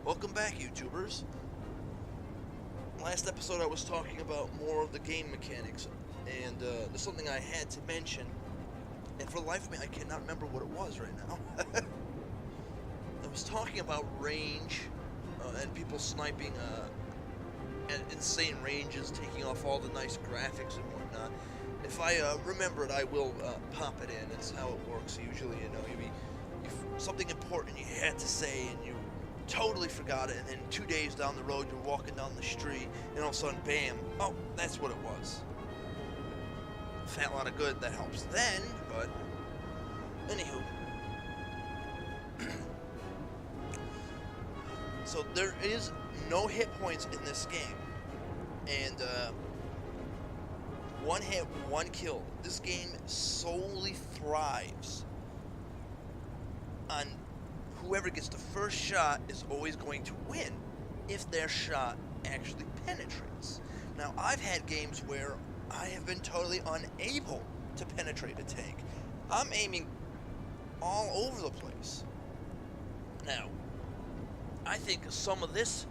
Welcome back, YouTubers. Last episode I was talking about more of the game mechanics, and there's something I had to mention, and for the life of me I cannot remember what it was right now. I was talking about range, and people sniping at insane ranges, taking off all the nice graphics and whatnot. If I remember it, I will pop it in. It's how it works usually, you know. Something important you had to say, and you totally forgot it, and then 2 days down the road you're walking down the street and all of a sudden bam, oh, that's what it was. Fat lot of good that helps then, but anywho. So there is no hit points in this game, and one hit, one kill. This game solely thrives on whoever gets the first shot is always going to win if their shot actually penetrates. Now, I've had games where I have been totally unable to penetrate a tank. I'm aiming all over the place. Now, I think some of this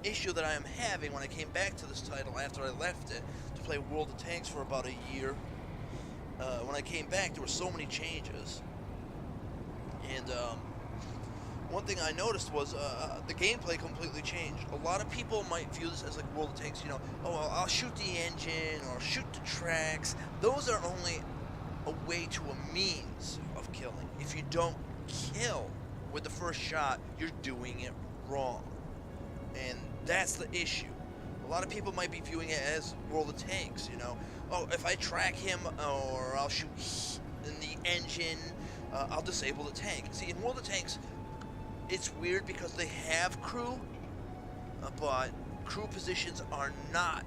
issue that I am having when I came back to this title after I left it to play World of Tanks for about a year, when I came back there were so many changes. And one thing I noticed was the gameplay completely changed. A lot of people might view this as like World of Tanks, you know, oh, well, I'll shoot the engine or shoot the tracks. Those are only a way to a means of killing. If you don't kill with the first shot, you're doing it wrong. And that's the issue. A lot of people might be viewing it as World of Tanks, you know. Oh, if I track him or I'll shoot in the engine, I'll disable the tank. See, in World of Tanks, it's weird because they have crew, but crew positions are not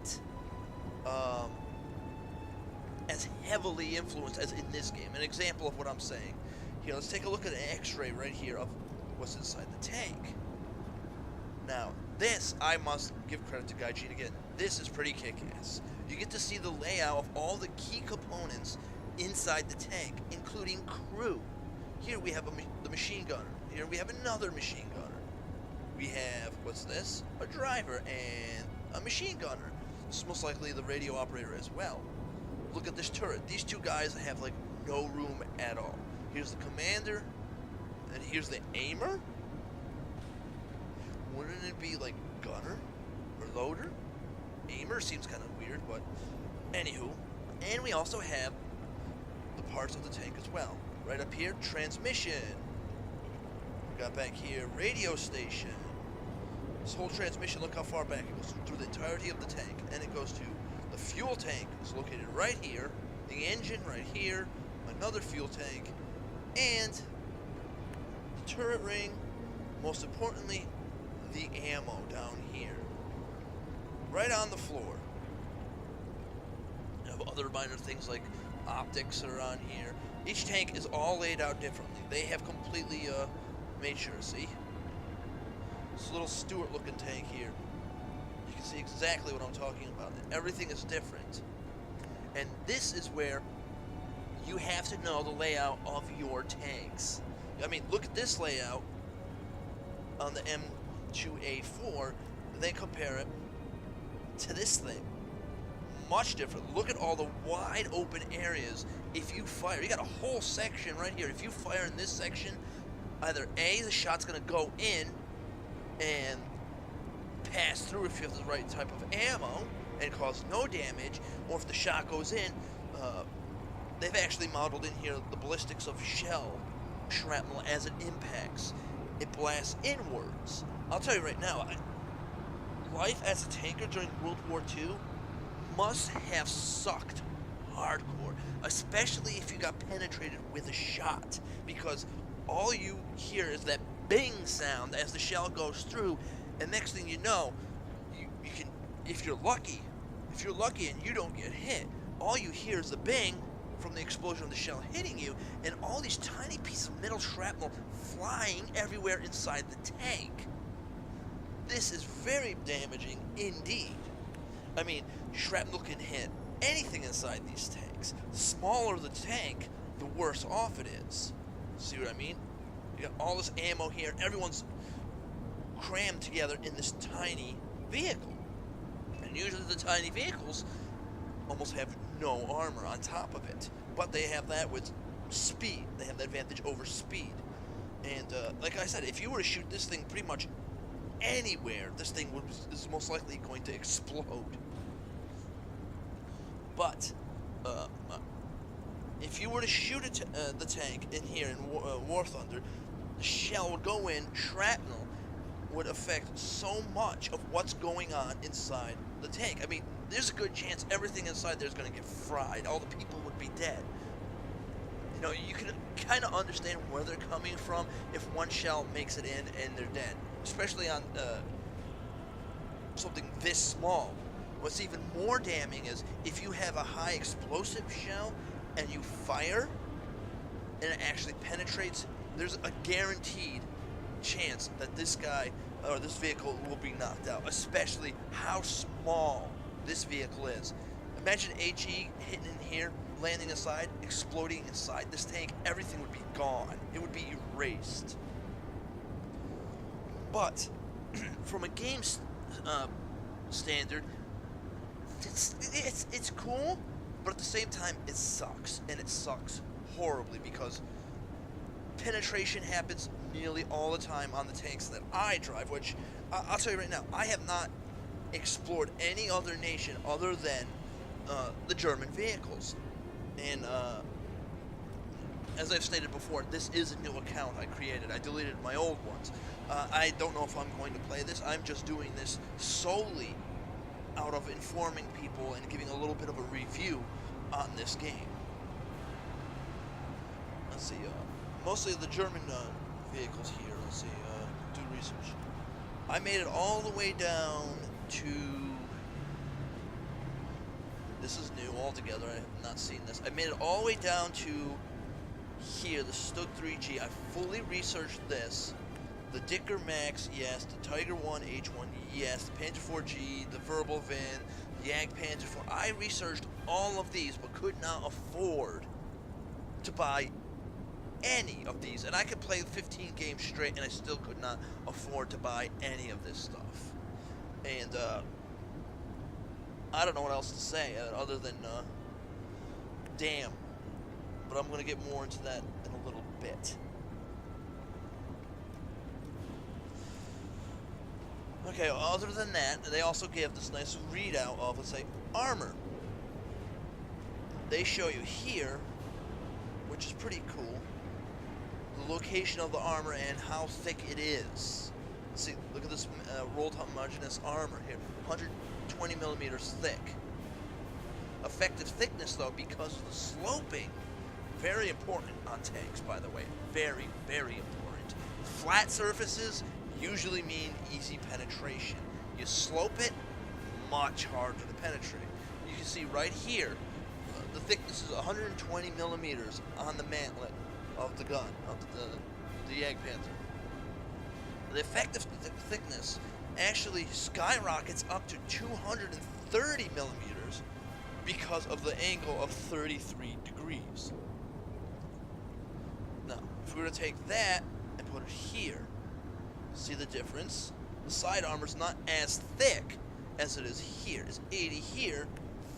as heavily influenced as in this game. An example of what I'm saying. Here, let's take a look at an X-ray right here of what's inside the tank. Now, this, I must give credit to Gaijin again. This is pretty kick-ass. You get to see the layout of all the key components inside the tank, including crew. Here we have the machine gunner. Here we have another machine gunner. We have, what's this? A driver and a machine gunner. This is most likely the radio operator as well. Look at this turret. These two guys have like no room at all. Here's the commander, and here's the aimer. Wouldn't it be like gunner or loader? Aimer seems kind of weird, but anywho. And we also have the parts of the tank as well. Right up here, transmission. We got back here, radio station. This whole transmission, look how far back it goes through the entirety of the tank. And it goes to the fuel tank, is located right here. The engine right here. Another fuel tank. And the turret ring. Most importantly, the ammo down here. Right on the floor. You have other minor things like optics are on here. Each tank is all laid out differently. They have completely made sure, see? This little Stuart looking tank here. You can see exactly what I'm talking about. Everything is different. And this is where you have to know the layout of your tanks. I mean, look at this layout on the M2A4, and then compare it to this thing. Much different. Look at all the wide open areas. If you fire, you got a whole section right here. If you fire in this section, either A, the shot's gonna go in and pass through if you have the right type of ammo and cause no damage, or if the shot goes in, they've actually modeled in here the ballistics of shell shrapnel as it impacts. It blasts inwards. I'll tell you right now, life as a tanker during World War II must have sucked hardcore, especially if you got penetrated with a shot, because all you hear is that bing sound as the shell goes through, and next thing you know, you can, if you're lucky and you don't get hit, all you hear is the bing from the explosion of the shell hitting you, and all these tiny pieces of metal shrapnel flying everywhere inside the tank. This is very damaging indeed. I mean, shrapnel can hit anything inside these tanks. The smaller the tank, the worse off it is. See what I mean? You got all this ammo here. Everyone's crammed together in this tiny vehicle. And usually the tiny vehicles almost have no armor on top of it. But they have that with speed. They have the advantage over speed. And like I said, if you were to shoot this thing pretty much anywhere, this thing is most likely going to explode. But if you were to shoot the tank in here in War Thunder, the shell would go in, shrapnel would affect so much of what's going on inside the tank. I mean, there's a good chance everything inside there is going to get fried. All the people would be dead. You know, you can kind of understand where they're coming from if one shell makes it in and they're dead. Especially on something this small. What's even more damning is if you have a high explosive shell and you fire and it actually penetrates, there's a guaranteed chance that this guy or this vehicle will be knocked out, especially how small this vehicle is. Imagine HE hitting in here, landing inside, exploding inside this tank, everything would be gone. It would be erased. But from a game standard, it's cool, but at the same time it sucks, and it sucks horribly because penetration happens nearly all the time on the tanks that I drive, which I'll tell you right now, I have not explored any other nation other than the German vehicles. And as I've stated before, this is a new account I created. I deleted my old ones. I don't know if I'm going to play this. I'm just doing this solely out of informing people and giving a little bit of a review on this game. Let's see, mostly the German vehicles here. Let's see, do research. I made it all the way down to... This is new altogether. I have not seen this. I made it all the way down to here, the Stug 3G. I fully researched this. The Dicker Max, yes. The Tiger 1 H1, yes. The Panzer 4G, the Verbal Vin, the Jagdpanzer 4. I researched all of these, but could not afford to buy any of these. And I could play 15 games straight, and I still could not afford to buy any of this stuff. And, I don't know what else to say other than, damn. But I'm going to get more into that in a little bit. Okay, other than that, they also give this nice readout of, let's say, armor. They show you here, which is pretty cool, the location of the armor and how thick it is. See, look at this rolled homogeneous armor here, 120 millimeters thick. Effective thickness, though, because of the sloping, very important on tanks, by the way. Very, very important. Flat surfaces usually mean easy penetration. You slope it, much harder to penetrate. You can see right here, the thickness is 120 millimeters on the mantlet of the gun, of the Jagdpanzer. The effective thickness actually skyrockets up to 230 millimeters because of the angle of 33 degrees. Now, if we were to take that and put it here, see the difference? The side armor is not as thick as it is here. It's 80 here,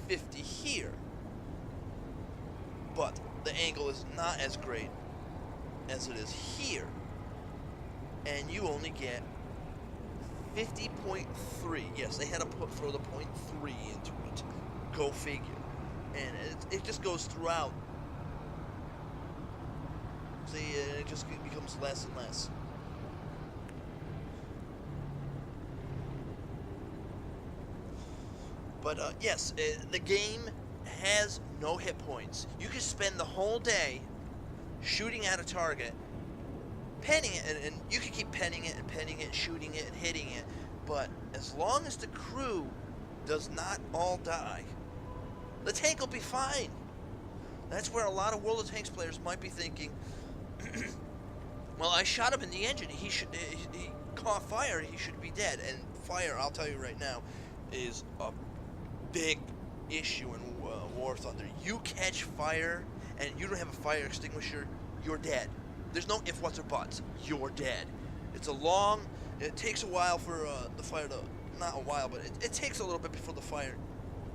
50 here. But the angle is not as great as it is here. And you only get 50.3. Yes, they had to throw the 0.3 into it. Go figure. And it just goes throughout. See, it just becomes less and less. But yes, the game has no hit points. You can spend the whole day shooting at a target, penning it, and you can keep penning it, shooting it, and hitting it. But as long as the crew does not all die, the tank will be fine. That's where a lot of World of Tanks players might be thinking, well, I shot him in the engine. He caught fire. He should be dead. And fire, I'll tell you right now, is a big issue in War Thunder. You catch fire and you don't have a fire extinguisher, you're dead. There's no if, whats, or buts. You're dead. It's a long, It takes a while for the fire to, not a while, but it takes a little bit before the fire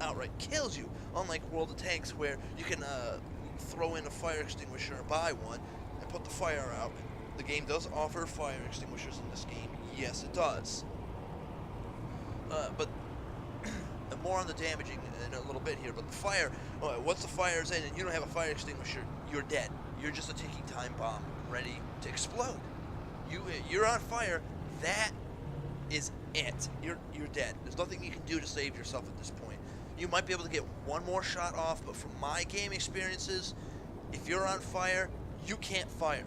outright kills you. Unlike World of Tanks, where you can throw in a fire extinguisher and buy one and put the fire out. The game does offer fire extinguishers in this game. Yes, it does. But more on the damaging in a little bit here. But the fire, once the fire's in and you don't have a fire extinguisher, you're dead. You're just a ticking time bomb ready to explode. You're on fire. That is it. You're dead. There's nothing you can do to save yourself at this point. You might be able to get one more shot off, but from my game experiences, if you're on fire, you can't fire.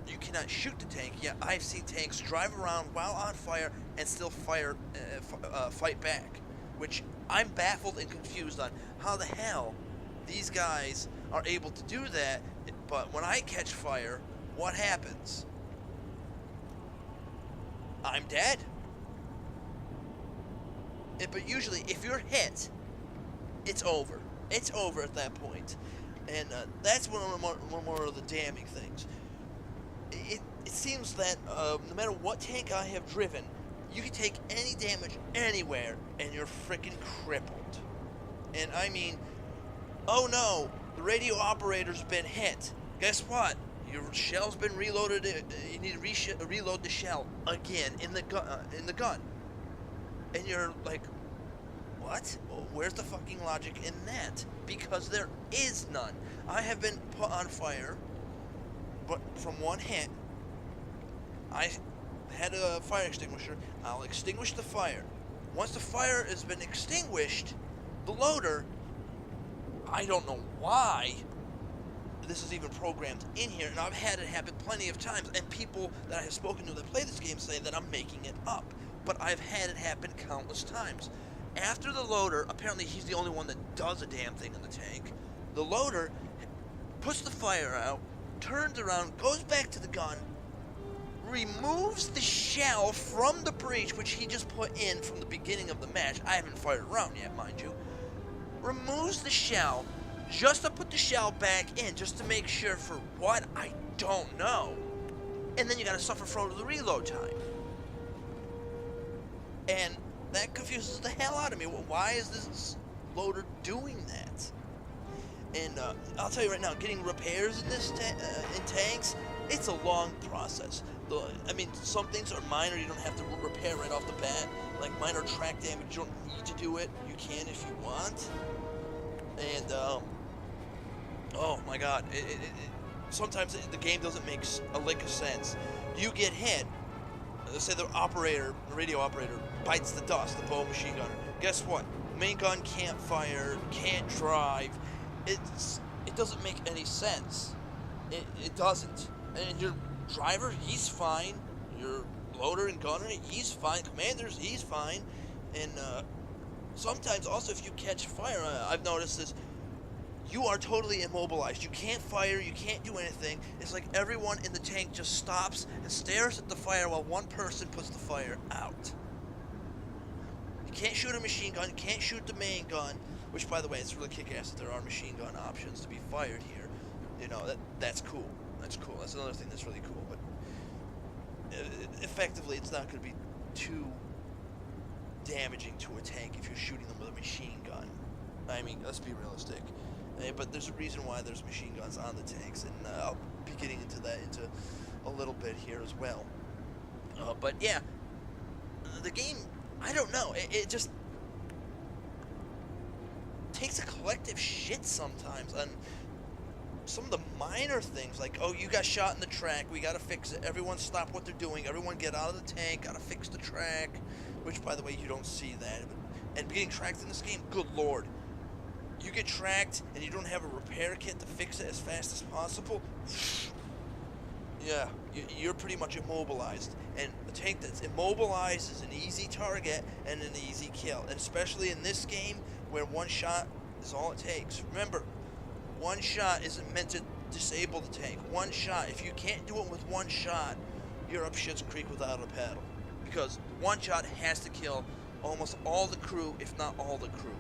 You cannot shoot the tank. Yeah, I've seen tanks drive around while on fire and still fight back, which I'm baffled and confused on how the hell these guys are able to do that. But when I catch fire, what happens? I'm dead. But usually, if you're hit, it's over. It's over at that point. And that's one more of the damning things. It seems that no matter what tank I have driven, you can take any damage anywhere, and you're freaking crippled. And I mean, oh no, the radio operator's been hit. Guess what? Your shell's been reloaded. You need to reload the shell again in the gun. And you're like, what? Well, where's the fucking logic in that? Because there is none. I have been put on fire, but from one hit, I had a fire extinguisher. I'll extinguish the fire. Once the fire has been extinguished, the loader, I don't know why this is even programmed in here, and I've had it happen plenty of times, and people that I have spoken to that play this game say that I'm making it up, but I've had it happen countless times. After the loader, apparently he's the only one that does a damn thing in the tank, the loader puts the fire out, turns around, goes back to the gun, removes the shell from the breech, which he just put in from the beginning of the match. I haven't fired around yet, mind you. Removes the shell, just to put the shell back in, just to make sure for what? I don't know. And then you gotta suffer from the reload time. And that confuses the hell out of me. Well, why is this loader doing that? And I'll tell you right now, getting repairs in this in tanks, it's a long process. I mean, some things are minor, you don't have to repair right off the bat. Like minor track damage, you don't need to do it. You can if you want. And, oh my god, sometimes the game doesn't make a lick of sense. You get hit, let's say the radio operator, bites the dust, the bow machine gunner. Guess what? Main gun can't fire, can't drive. It doesn't make any sense. It doesn't. And your driver, he's fine. Your loader and gunner, he's fine. Commanders, he's fine. And sometimes also if you catch fire, I've noticed this, you are totally immobilized. You can't fire, you can't do anything. It's like everyone in the tank just stops and stares at the fire while one person puts the fire out. You can't shoot a machine gun, you can't shoot the main gun, which by the way, it's really kick-ass that there are machine gun options to be fired here. You know, that's cool. That's cool. That's another thing that's really cool. But effectively, it's not going to be too damaging to a tank if you're shooting them with a machine gun. I mean, let's be realistic. But there's a reason why there's machine guns on the tanks, and I'll be getting into that a little bit here as well. But yeah, the game, I don't know, it just takes a collective shit sometimes on some of the minor things, like, oh, you got shot in the track, we gotta fix it, everyone stop what they're doing, everyone get out of the tank, gotta fix the track, which, by the way, you don't see that. And getting tracked in this game, good lord. You get tracked and you don't have a repair kit to fix it as fast as possible, yeah, you're pretty much immobilized. And a tank that's immobilized is an easy target and an easy kill. And especially in this game, where one shot is all it takes. Remember, one shot isn't meant to disable the tank. One shot. If you can't do it with one shot, you're up shit's creek without a paddle. Because one shot has to kill almost all the crew, if not all the crew.